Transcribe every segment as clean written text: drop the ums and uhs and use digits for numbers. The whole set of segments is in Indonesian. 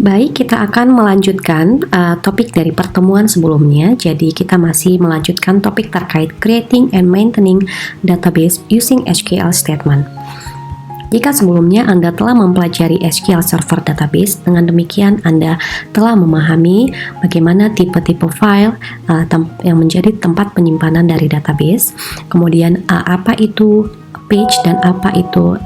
Baik, kita akan melanjutkan topik dari pertemuan sebelumnya. Jadi kita masih melanjutkan topik terkait creating and maintaining database using SQL statement. Jika sebelumnya Anda telah mempelajari SQL Server Database, dengan demikian Anda telah memahami bagaimana tipe-tipe file yang menjadi tempat penyimpanan dari database, kemudian apa itu page dan apa itu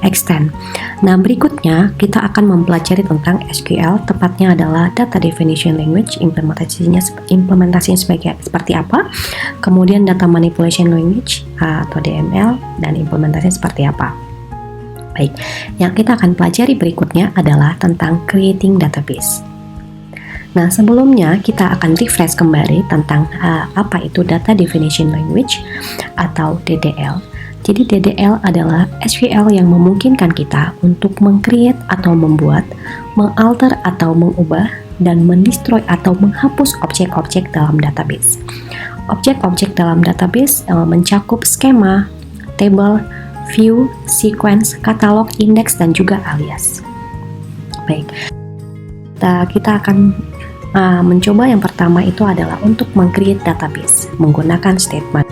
extend. Nah, berikutnya kita akan mempelajari tentang SQL, tepatnya adalah Data Definition Language, implementasinya seperti apa, kemudian Data Manipulation Language atau DML, dan implementasinya seperti apa. Baik, yang kita akan pelajari berikutnya adalah tentang creating database. Nah, sebelumnya kita akan refresh kembali tentang apa itu Data Definition Language atau DDL. Jadi DDL adalah SQL yang memungkinkan kita untuk meng-create atau membuat, mengalter atau mengubah, dan mendestroy atau menghapus objek-objek dalam database. Objek-objek dalam database mencakup skema, table, view, sequence, katalog, index, dan juga alias. Baik, kita akan mencoba yang pertama itu adalah untuk meng-create database menggunakan statement.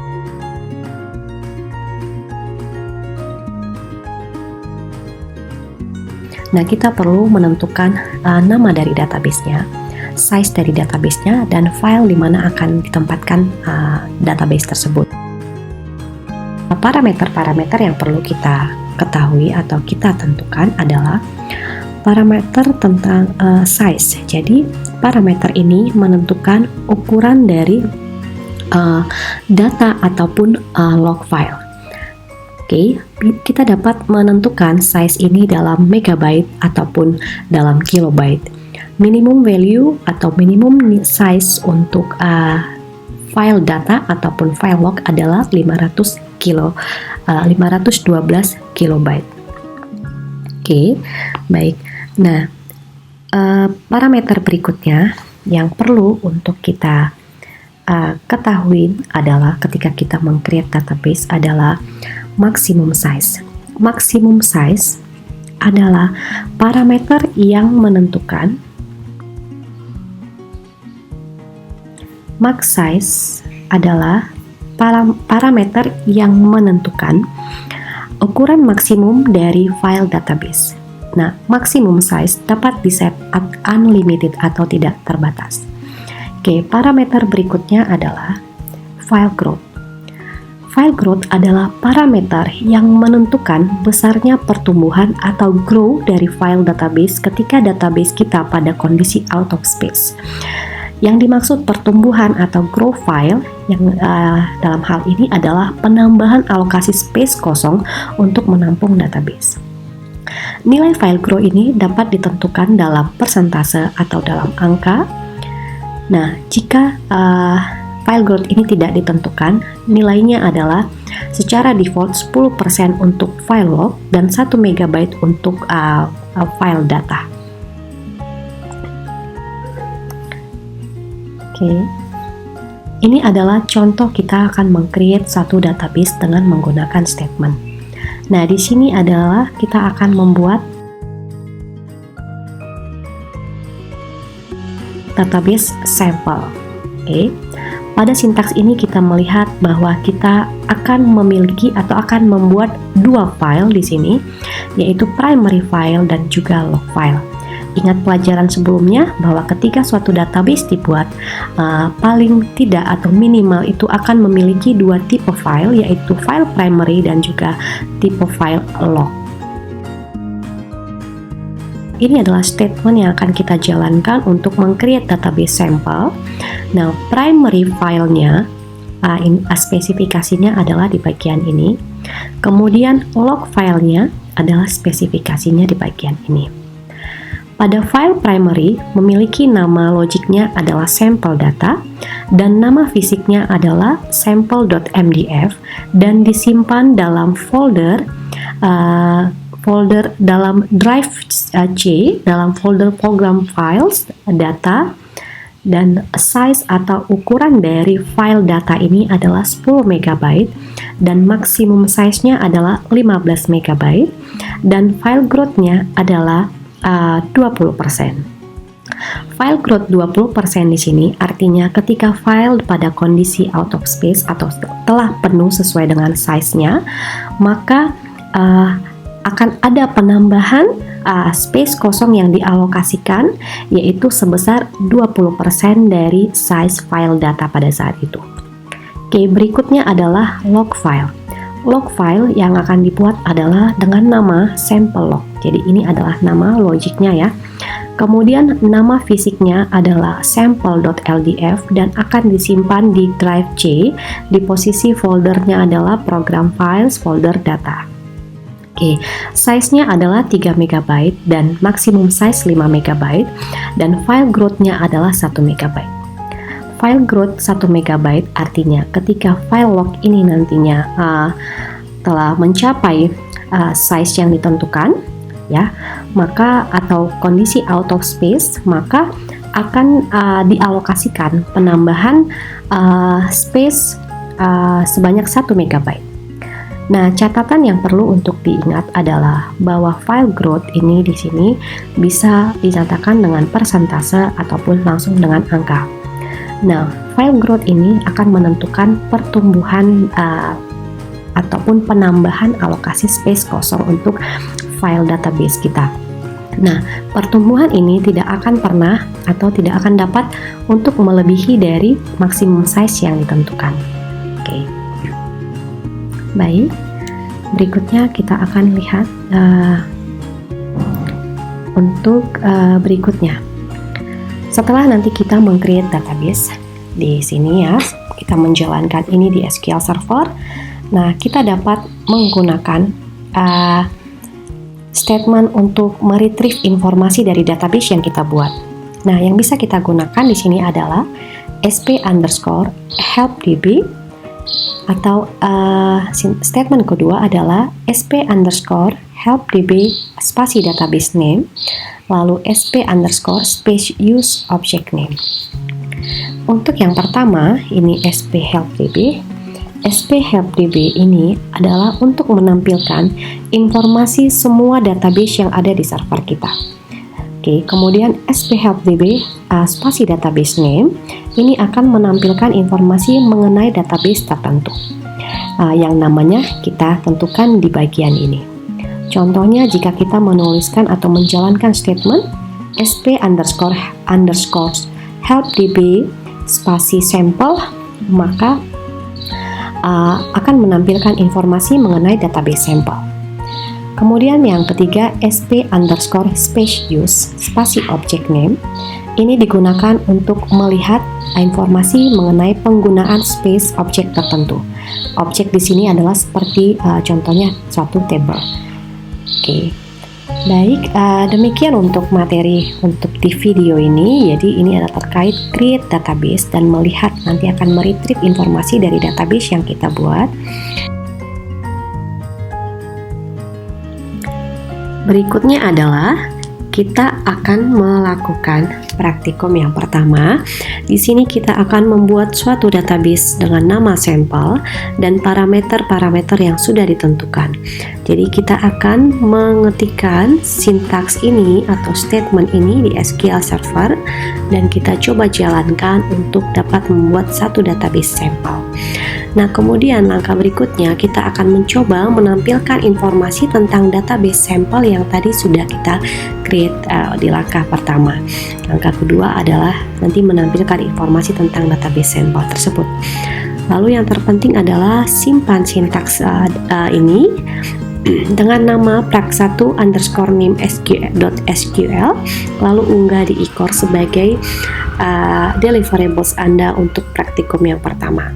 Nah, kita perlu menentukan nama dari database-nya, size dari database-nya, dan file di mana akan ditempatkan database tersebut. Parameter-parameter yang perlu kita ketahui atau kita tentukan adalah parameter tentang size. Jadi, parameter ini menentukan ukuran dari data ataupun log file. Oke, kita dapat menentukan size ini dalam megabyte ataupun dalam kilobyte. Minimum value atau minimum size untuk file data ataupun file log adalah 512 kilobyte. Oke, baik. Nah, parameter berikutnya yang perlu untuk kita ketahui adalah ketika kita meng-create database adalah maximum size. Maximum size adalah parameter yang menentukan max size adalah parameter yang menentukan ukuran maksimum dari file database. Nah, maximum size dapat di-set unlimited atau tidak terbatas. Oke, parameter berikutnya adalah file growth. File growth adalah parameter yang menentukan besarnya pertumbuhan atau grow dari file database ketika database kita pada kondisi out of space. Yang dimaksud pertumbuhan atau grow file yang dalam hal ini adalah penambahan alokasi space kosong untuk menampung database. Nilai file grow ini dapat ditentukan dalam persentase atau dalam angka. Nah, jika file growth ini tidak ditentukan, nilainya adalah secara default 10% untuk file log dan 1 MB untuk file data. Oke. Ini adalah contoh kita akan meng-create satu database dengan menggunakan statement. Nah, di sini adalah kita akan membuat database sampel. Oke. Pada sintaks ini kita melihat bahwa kita akan memiliki atau akan membuat dua file di sini, yaitu primary file dan juga log file. Ingat pelajaran sebelumnya bahwa ketika suatu database dibuat, paling tidak atau minimal itu akan memiliki dua tipe file, yaitu file primary dan juga tipe file log. Ini adalah statement yang akan kita jalankan untuk meng-create database sampel. Nah, primary filenya, spesifikasinya adalah di bagian ini. Kemudian log filenya adalah spesifikasinya di bagian ini. Pada file primary memiliki nama logiknya adalah sample data dan nama fisiknya adalah sample.mdf dan disimpan dalam folder dalam drive C, dalam folder program files data, dan size atau ukuran dari file data ini adalah 10 MB dan maksimum size-nya adalah 15 MB dan file growth-nya adalah 20%. File growth 20% di sini artinya ketika file pada kondisi out of space atau telah penuh sesuai dengan size-nya, maka akan ada penambahan space kosong yang dialokasikan, yaitu sebesar 20% dari size file data pada saat itu. Oke, berikutnya adalah log file. Log file yang akan dibuat adalah dengan nama sample log. Jadi ini adalah nama logiknya ya. Kemudian nama fisiknya adalah sample.ldf dan akan disimpan di drive C. Di posisi foldernya adalah program files folder data. Oke, size-nya adalah 3 MB dan maksimum size 5 MB dan file growth-nya adalah 1 MB. File growth 1 MB artinya ketika file log ini nantinya telah mencapai size yang ditentukan ya, maka atau kondisi out of space, maka akan dialokasikan penambahan space sebanyak 1 MB. Nah, catatan yang perlu untuk diingat adalah bahwa file growth ini di sini bisa dinyatakan dengan persentase ataupun langsung dengan angka. Nah, file growth ini akan menentukan pertumbuhan ataupun penambahan alokasi space kosong untuk file database kita. Nah, pertumbuhan ini tidak akan pernah atau tidak akan dapat untuk melebihi dari maksimum size yang ditentukan. Oke. Baik, berikutnya kita akan lihat untuk berikutnya. Setelah nanti kita meng-create database di sini ya, kita menjalankan ini di SQL Server. Nah, kita dapat menggunakan statement untuk meretrieve informasi dari database yang kita buat. Nah, yang bisa kita gunakan di sini adalah sp_helpdb atau statement kedua adalah sp_helpdb spasi database name lalu sp_space use object name. Untuk yang pertama ini sp_helpdb. sp_helpdb ini adalah untuk menampilkan informasi semua database yang ada di server kita. Oke, kemudian sp_helpdb spasi database name ini akan menampilkan informasi mengenai database tertentu yang namanya kita tentukan di bagian ini. Contohnya jika kita menuliskan atau menjalankan statement sp_helpdb spasi sample, maka akan menampilkan informasi mengenai database sampel. Kemudian yang ketiga sp_space use spasi object name ini digunakan untuk melihat informasi mengenai penggunaan space objek tertentu. Objek di sini adalah seperti contohnya suatu table. Oke. Baik, demikian untuk materi untuk di video ini. Jadi ini adalah terkait create database dan melihat nanti akan meretrieve informasi dari database yang kita buat. Berikutnya adalah kita akan melakukan praktikum yang pertama. Di sini kita akan membuat suatu database dengan nama sampel dan parameter-parameter yang sudah ditentukan. Jadi kita akan mengetikkan sintaks ini atau statement ini di SQL Server dan kita coba jalankan untuk dapat membuat satu database sampel. Nah, kemudian langkah berikutnya kita akan mencoba menampilkan informasi tentang database sampel yang tadi sudah kita create di langkah pertama. Langkah kedua adalah nanti menampilkan informasi tentang database sampel tersebut. Lalu yang terpenting adalah simpan sintaks ini dengan nama prac1_name_sql lalu unggah di iCourse sebagai deliverables Anda untuk praktikum yang pertama.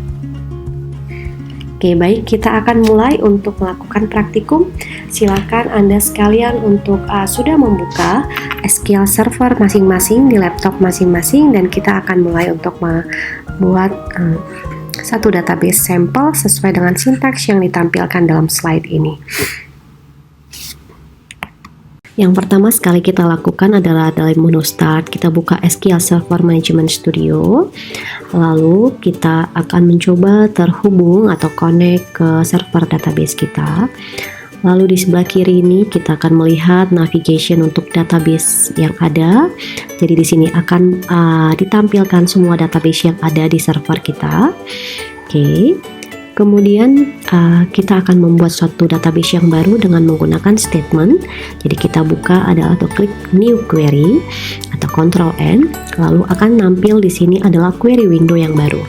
Oke, baik, kita akan mulai untuk melakukan praktikum. Silakan Anda sekalian untuk sudah membuka SQL Server masing-masing di laptop masing-masing dan kita akan mulai untuk membuat satu database sampel sesuai dengan sintaks yang ditampilkan dalam slide ini. Yang pertama sekali kita lakukan adalah dari menu Start, kita buka SQL Server Management Studio. Lalu kita akan mencoba terhubung atau connect ke server database kita. Lalu di sebelah kiri ini kita akan melihat navigation untuk database yang ada. Jadi di sini akan ditampilkan semua database yang ada di server kita. Oke. Kemudian kita akan membuat suatu database yang baru dengan menggunakan statement. Jadi kita buka adalah atau klik new query atau Ctrl N, lalu akan nampil di sini adalah query window yang baru.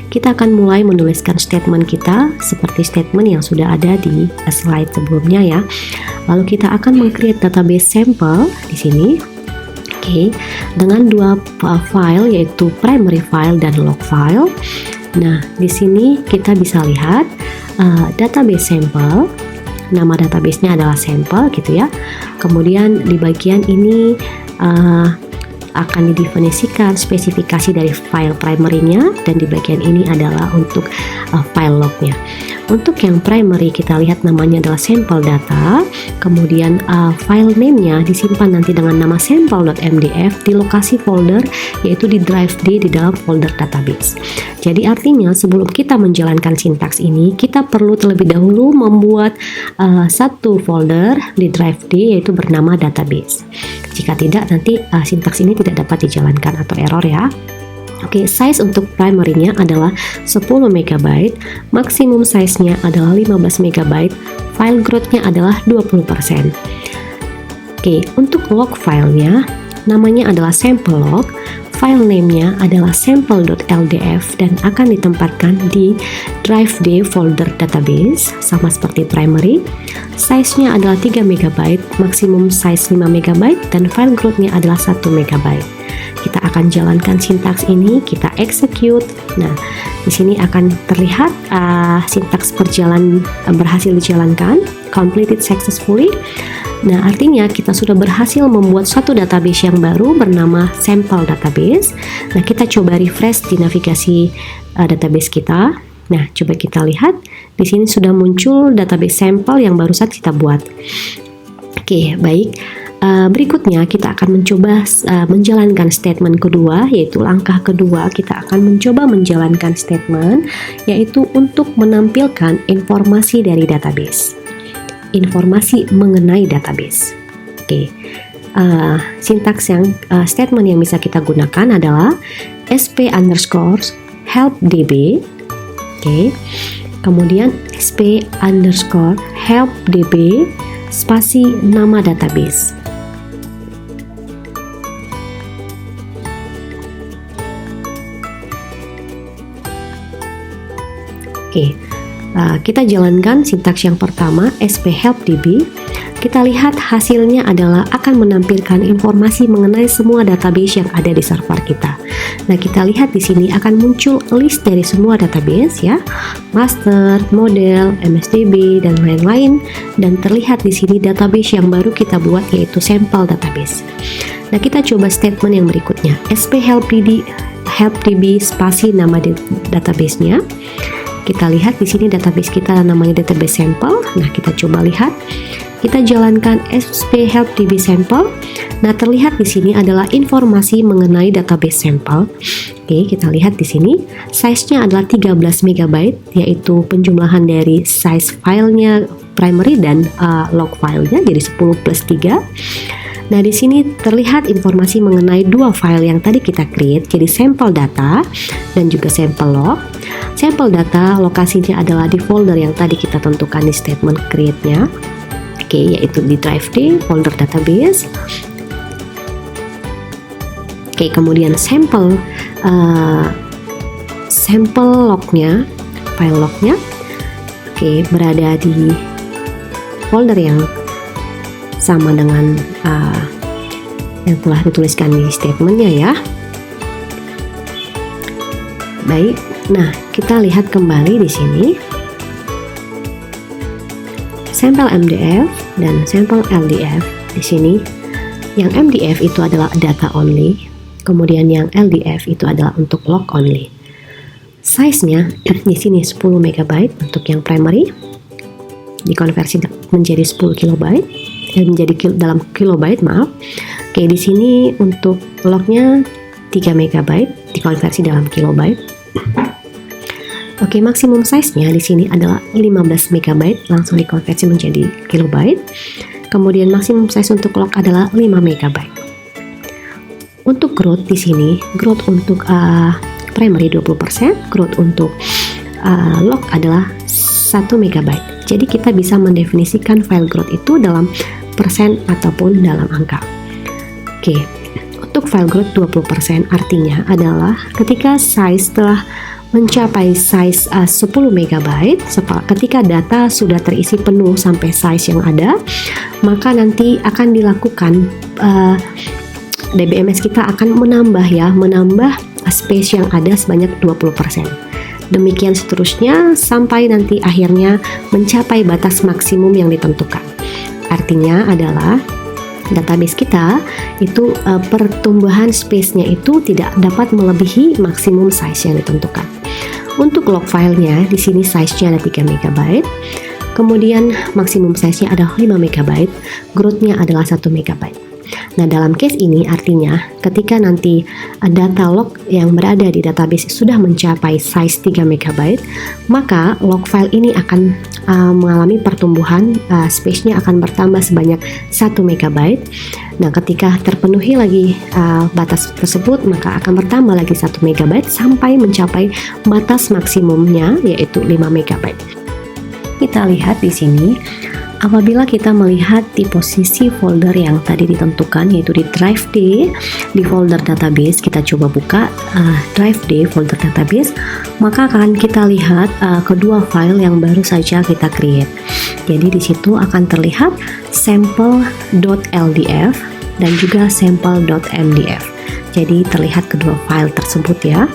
Kita akan mulai menuliskan statement kita seperti statement yang sudah ada di slide sebelumnya ya. Lalu kita akan meng-create database sampel di sini. Oke, dengan dua file yaitu primary file dan log file. Nah, di sini kita bisa lihat database sampel. Nama databasenya adalah sampel gitu ya. Kemudian di bagian ini akan didefinisikan spesifikasi dari file primary-nya, dan di bagian ini adalah untuk file log-nya. Untuk yang primary kita lihat namanya adalah sample data, kemudian file name-nya disimpan nanti dengan nama sample.mdf di lokasi folder yaitu di drive D di dalam folder database. Jadi artinya sebelum kita menjalankan sintaks ini, kita perlu terlebih dahulu membuat satu folder di drive D yaitu bernama database. Jika tidak, nanti sintaks ini tidak dapat dijalankan atau error ya. Oke, size untuk primary-nya adalah 10 MB, maksimum size-nya adalah 15 MB, file growth-nya adalah 20%. Oke, untuk log file-nya, namanya adalah sample log, file name-nya adalah sample.ldf dan akan ditempatkan di drive D folder database, sama seperti primary. Size-nya adalah 3 MB, maksimum size 5 MB, dan file growth-nya adalah 1 MB. Kita akan jalankan sintaks ini, kita execute. Nah, di sini akan terlihat sintaks berhasil dijalankan, completed successfully. Nah, artinya kita sudah berhasil membuat suatu database yang baru bernama sample database. Nah, kita coba refresh di navigasi database kita. Nah, coba kita lihat di sini sudah muncul database sampel yang baru saja kita buat. Oke, baik. Berikutnya kita akan mencoba menjalankan statement kedua, yaitu langkah kedua kita akan mencoba menjalankan statement yaitu untuk menampilkan informasi dari database, informasi mengenai database. Oke, sintaks yang statement yang bisa kita gunakan adalah sp_helpdb. Oke, kemudian sp_helpdb spasi nama database. Oke, kita jalankan sintaks yang pertama, sp_helpdb. Kita lihat hasilnya adalah akan menampilkan informasi mengenai semua database yang ada di server kita. Nah, kita lihat di sini akan muncul list dari semua database ya, master, model, msdb, dan lain-lain. Dan terlihat di sini database yang baru kita buat yaitu sample database. Nah, kita coba statement yang berikutnya, sp_helpdb spasi nama database-nya. Kita lihat di sini database kita namanya database sampel. Nah, kita coba lihat. Kita jalankan sp_helpdb sampel. Nah, terlihat di sini adalah informasi mengenai database sampel. Oke, kita lihat di sini size-nya adalah 13 MB, yaitu penjumlahan dari size filenya primary dan log filenya, jadi 10 plus 3. Nah, di sini terlihat informasi mengenai dua file yang tadi kita create, jadi sampel data dan juga sampel log. Sampel data lokasinya adalah di folder yang tadi kita tentukan di statement create-nya. Oke, yaitu di drive D, folder database. Oke, kemudian sampel log-nya, file log-nya, oke, berada di folder yang sama dengan yang telah dituliskan di statementnya ya. Baik, nah kita lihat kembali di sini sampel MDF dan sampel LDF. Di sini yang MDF itu adalah data only, kemudian yang LDF itu adalah untuk log only. Size-nya di sini 10 MB untuk yang primary, dikonversi menjadi 10 KB, menjadi dalam kilobyte, maaf. Oke, di sini untuk lognya 3 MB, dikonversi dalam kilobyte. Oke, maksimum size-nya di sini adalah 15 MB, langsung dikonversi menjadi kilobyte. Kemudian maksimum size untuk log adalah 5 MB. Untuk growth di sini, growth untuk primary 20%, growth untuk log adalah 1 MB. Jadi kita bisa mendefinisikan file growth itu dalam persen ataupun dalam angka. Oke, untuk file growth 20% artinya adalah ketika size telah mencapai size 10 MB, ketika data sudah terisi penuh sampai size yang ada, maka nanti akan dilakukan DBMS kita akan menambah space yang ada sebanyak 20%. Demikian seterusnya sampai nanti akhirnya mencapai batas maksimum yang ditentukan. Artinya adalah database kita itu pertumbuhan space-nya itu tidak dapat melebihi maksimum size yang ditentukan. Untuk log filenya di sini size-nya ada 3 MB. Kemudian maksimum size-nya ada 5 MB, growth-nya adalah 1 MB. Nah, dalam case ini artinya ketika nanti data log yang berada di database sudah mencapai size 3 MB, maka log file ini akan mengalami pertumbuhan, space-nya akan bertambah sebanyak 1 MB. Nah, ketika terpenuhi lagi batas tersebut, maka akan bertambah lagi 1 MB sampai mencapai batas maksimumnya yaitu 5 MB. Kita lihat di sini, apabila kita melihat di posisi folder yang tadi ditentukan yaitu di drive D di folder database, kita coba buka drive D folder database, maka akan kita lihat kedua file yang baru saja kita create. Jadi di situ akan terlihat sample.ldf dan juga sample.mdf. Jadi terlihat kedua file tersebut ya.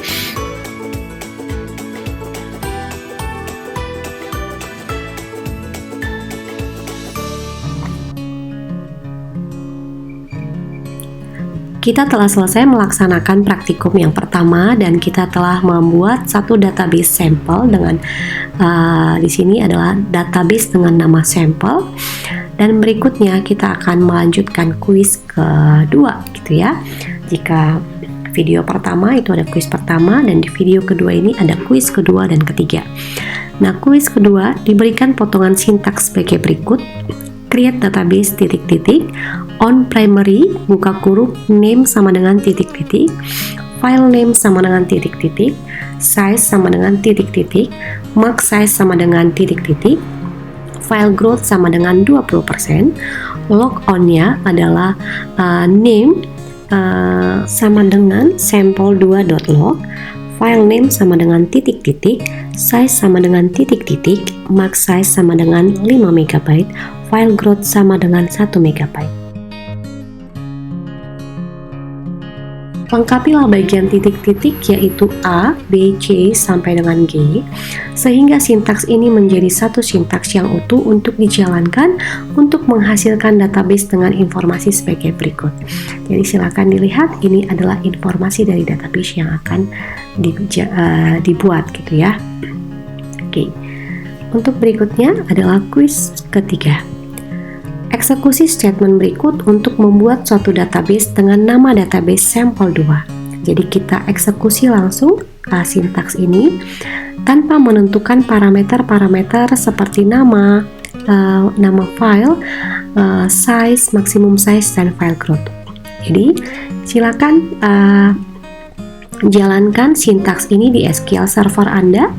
Kita telah selesai melaksanakan praktikum yang pertama dan kita telah membuat satu database sampel dengan di sini adalah database dengan nama sampel, dan berikutnya kita akan melanjutkan kuis kedua gitu ya. Jika video pertama itu ada kuis pertama dan di video kedua ini ada kuis kedua dan ketiga. Nah, kuis kedua diberikan potongan sintaks sebagai berikut: create database titik-titik, on primary buka kurung name sama dengan titik-titik, file name sama dengan titik-titik, size sama dengan titik-titik, max size sama dengan titik-titik, file growth sama dengan 20%, log on-nya adalah name sama dengan sample2.log, file name sama dengan titik-titik, size sama dengan titik-titik, max size sama dengan 5 MB, file growth sama dengan 1 MB. Lengkapilah bagian titik-titik yaitu A, B, C sampai dengan G, sehingga sintaks ini menjadi satu sintaks yang utuh untuk dijalankan untuk menghasilkan database dengan informasi sebagai berikut. Jadi silakan dilihat, ini adalah informasi dari database yang akan dibuat gitu ya. Oke. Untuk berikutnya adalah kuis ketiga. Eksekusi statement berikut untuk membuat suatu database dengan nama database sample2. Jadi kita eksekusi langsung sintaks ini tanpa menentukan parameter-parameter seperti nama file, size, maksimum size, dan file growth. Jadi silakan jalankan sintaks ini di SQL Server Anda,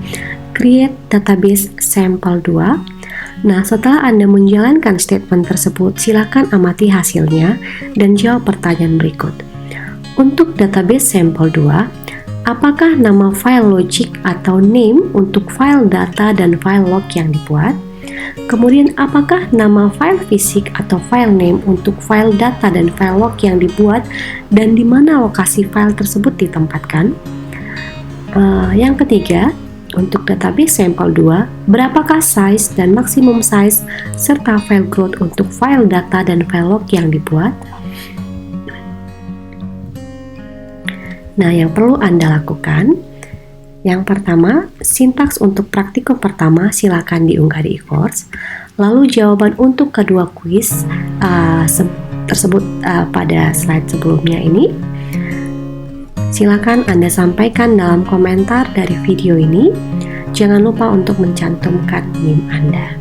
create database sample2. Nah, setelah Anda menjalankan statement tersebut, silakan amati hasilnya dan jawab pertanyaan berikut. Untuk database sampel2, apakah nama file logic atau name untuk file data dan file log yang dibuat? Kemudian, apakah nama file fisik atau file name untuk file data dan file log yang dibuat dan di mana lokasi file tersebut ditempatkan? Yang ketiga, untuk database sampel2, berapakah size dan maksimum size serta file growth untuk file data dan file log yang dibuat? Nah, yang perlu Anda lakukan, yang pertama, sintaks untuk praktikum pertama silakan diunggah di eCourse. Lalu jawaban untuk kedua kuis tersebut pada slide sebelumnya ini. Silakan Anda sampaikan dalam komentar dari video ini. Jangan lupa untuk mencantumkan NIM Anda.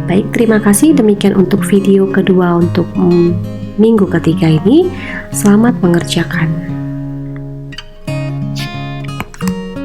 Baik, terima kasih. Demikian untuk video kedua untuk minggu ketiga ini. Selamat mengerjakan.